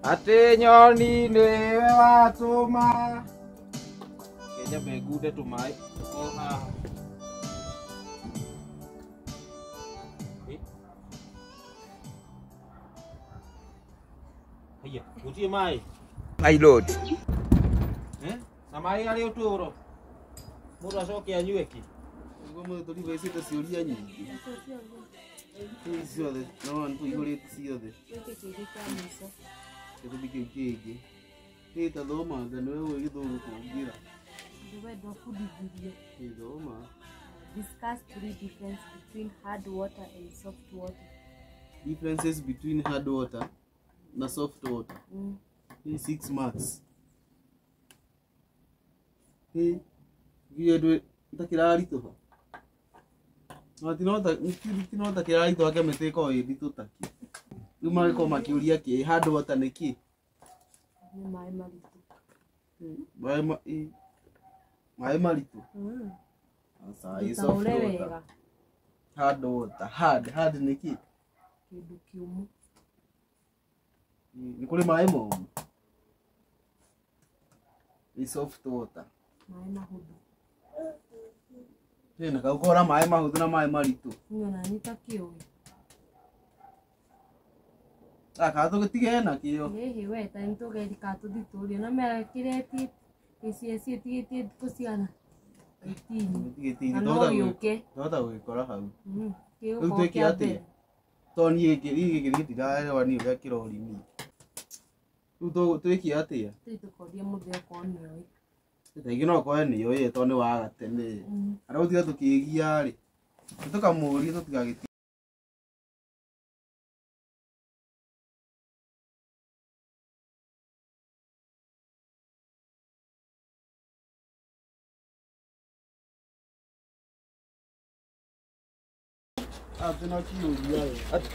Ate nyoni niwe watuma Kenya megude tumai Oha Hiya, uti mai My lord. Na mai ali uturo Mundu acoke anyueki Ngo mundu tuli wecite ciuria nyingi. Ciothe, no ntu igurite ciothe. Kitu biki kingi. Nita thoma ngano wewe githuru kungira. Ndwenda kudithia. Thoma. Discuss three differences between hard water and soft water. Differences between hard water na soft water. 6 marks. Viedwe takirarito. Matinota kirarito ake meteko indi tutaki. Ruma ko makiuria ki hard water niki. Ni mai maritu. Mai maritu. Asa hii soft water. Hard water. Hard niki. Kindu kiumu. Ni kule mai momu. Ni soft water. Mai mahudu. Tena kaukora mai mahudu na mai maritu. Ngona nitakiwe. Akato gutigena kiyo. Yehe we tanto gari kato ditoria na mera kireti esi titi kusiana. Tigiti no yuke. Ndoda gwikora hau. Kiyo Riu ko twiki ati. Toni giki gitira wani uria kirori ni. Riu twiki ati. Tukoria muthia ko nioi. Tegi no ko ni yo to ni wa gatene. Ara utiga tukigia ri. Tukamuri tutigagiti.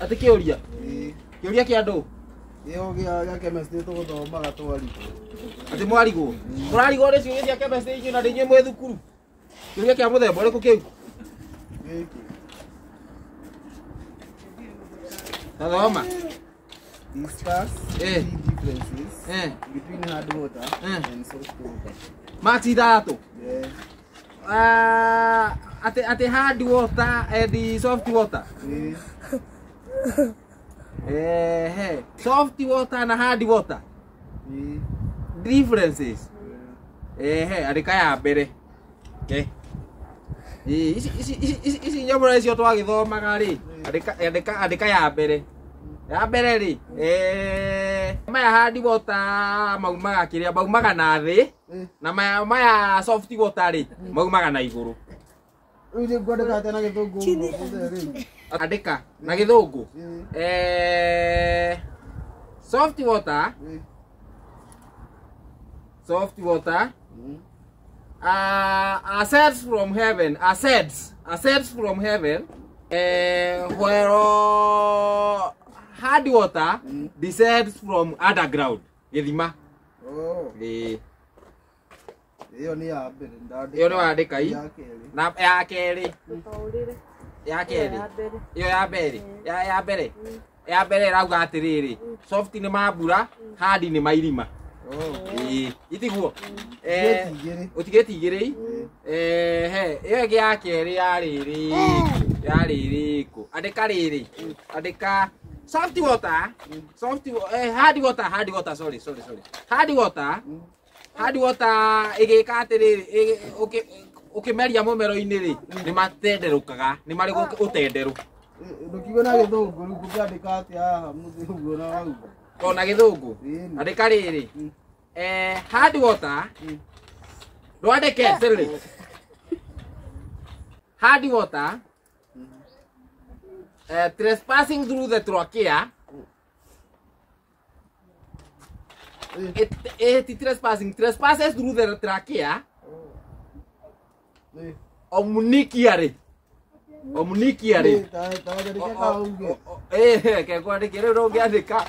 Ate kiuria Kiuria kia andu Iyo gya chemistry to guthoma gatwari. Ate mwarigo Murarigo ri ciuria cia chemistry icio na ndinyi mwe thukuru Kiuria kia muthemba uriku kiu Giki. Thoma Discuss Eh. differences between hard water and soft water. Maxi datu Yeah. Ate hard water and the soft water soft water na hard water differences andika ya mbere isi nyamura icio twagithomaga ri andika ya mbere ri maya hard water maumaga kiria maumaga na thi na maya soft water ri maumaga na iguru Uje gwandika ate na githungu andika na githungu soft water ascends from heaven where hard water descends from underground githima Iyo ni ya mbere ndandika. iyo ni wandika i na ya keri Tukaurire. ya keri iyo ya mbere rauga atiriri soft ni mambura hard ni mairima itiguo utigetigiri iyo igi ya keri ya riri ku andika riri andika soft water hard water sorry hard water igika atiriri ukimeria mumero-ini ri ni matenderukaga ni mari utenderu Ndukigo na githungu riu kuandika ati haha muthugu na wau. Ona githungu andika riri hard water ndwandike sirri hard water trespassing through the trachea it trespasses through the trachea omnikiari ke kwandikire ro ngiandika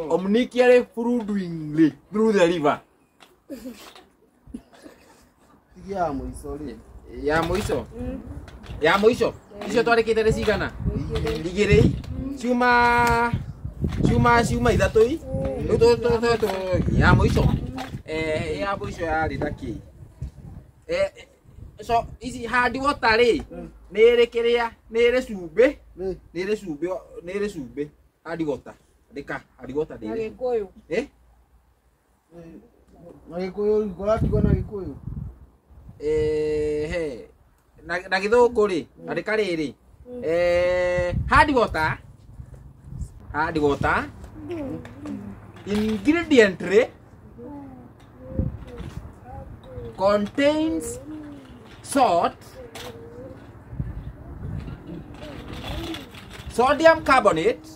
omnikiari fluidly through the river ya muico ri ya muico Ya mũico. Icio twarĩkĩte nĩ cigana? 2. Ciuma ithatũ i. Rĩu ya mũico. Ya mũico yarĩ na kĩ? So ici hard water rĩ nĩ ĩrĩ kĩrĩa, nĩ ĩrĩ cumbĩ. Nĩ ĩrĩ cumbĩ. Hard water. Andĩka hard water nĩ ĩrĩ. Gĩkũyũ. Na Gĩkũyũ ũratigwo na Gĩkũyũ. Na Gĩthũngũ rĩ, andĩka rĩrĩ. Hard water. Ingredient contains salt, sodium carbonate,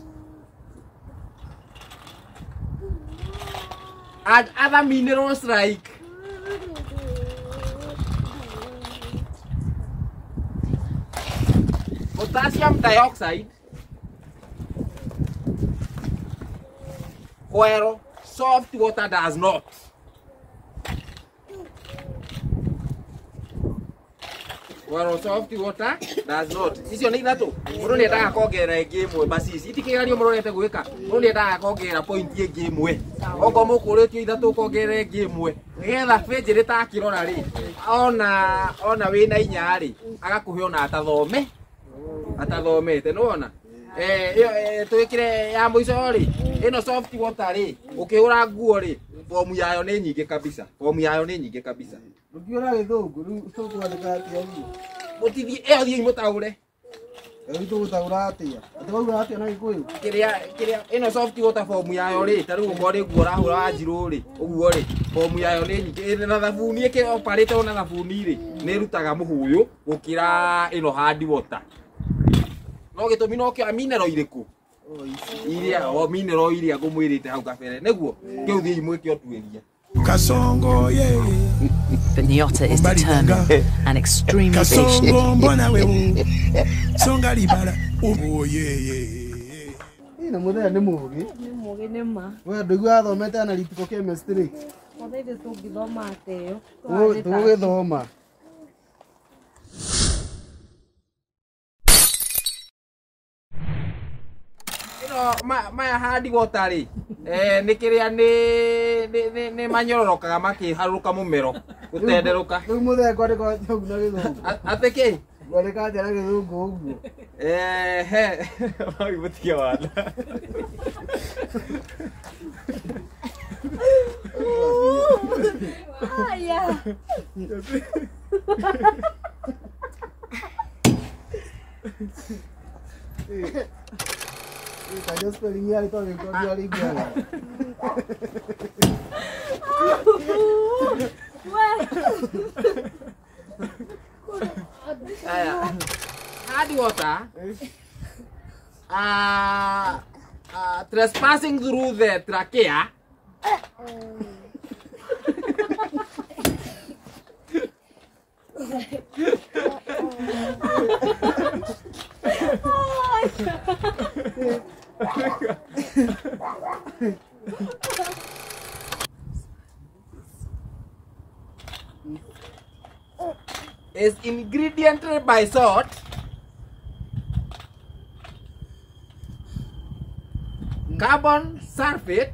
and other minerals like potassium dioxide, where soft water does not. Where soft water does not. Icio nĩ ithatũ. Mũndũ nĩ endaga kuongerera ĩngĩ ĩmwe basi ici. Itikĩgeranio mũrorete gwĩka. Mũndũ nĩ endaga kuongerera point ĩngĩ ĩmwe. Okorwo mũkũrĩtio ithatũ kuongerera ĩngĩ ĩmwe. Nĩgetha page rĩtakĩrora rĩ, ona wĩna inya rĩ, agakũhe ona atathomete nĩ wona. Twĩkĩre ya mũico rĩ, ĩno soft water rĩ, ũkĩhũra nguo rĩ, fomu yayo nĩ nyingĩ kabisa. Ũkiona Gĩthũngũ rĩu tũkwandĩka atĩa ũguo? Mũtithie ĩyo thiĩ mũtaũre. Tũgũtaũra atĩa? Atĩwauga atĩa na Gĩkũyũ? Kĩrĩa ĩno soft water fomu yayo rĩ, ta rĩu ũkorwo rĩ nguo ũrahũra wa njirũ rĩ, ũguo rĩ, fomu yayo nĩ nyingĩ. Na thabuni ĩkĩoparĩte na thabuni rĩ, nĩ ĩrutaga mũhũyũ gũkĩra ĩno hard water. No gĩtũmi no kĩa mineral irĩkũ? Mineral iria ngũmwĩrĩte hau kabere. Nĩguo kĩu thiĩ mwĩke ũtuĩria. Kasongo, yeah. But Nyota is determined and extremely patient. Kasongo, mbona wewe. Songa libala. Oh, yeah. Na Muthee nĩ mũũgĩ. Nĩ mũũgĩ nĩ ma. Wewe ndũigua athomete analytical chemistry. Othe ithuĩ tũngĩthoma ateo. Tũgĩthoma. Maya hard water rĩ, nĩ kĩrĩa nĩ manyororokaga makĩharũrũka mũmero gũtenderũka. Rĩu Muthee kwandĩka atĩa ũguo na Gĩthũngũ? Atĩ kĩ? Kwandĩka atĩa na Gĩthũngũ ũguo? Mũtige wanda. Aya. Kajua spelling ya itu ndio ligala. Hard water trespassing through the trachea is ingrediented by salt, carbon sulfate,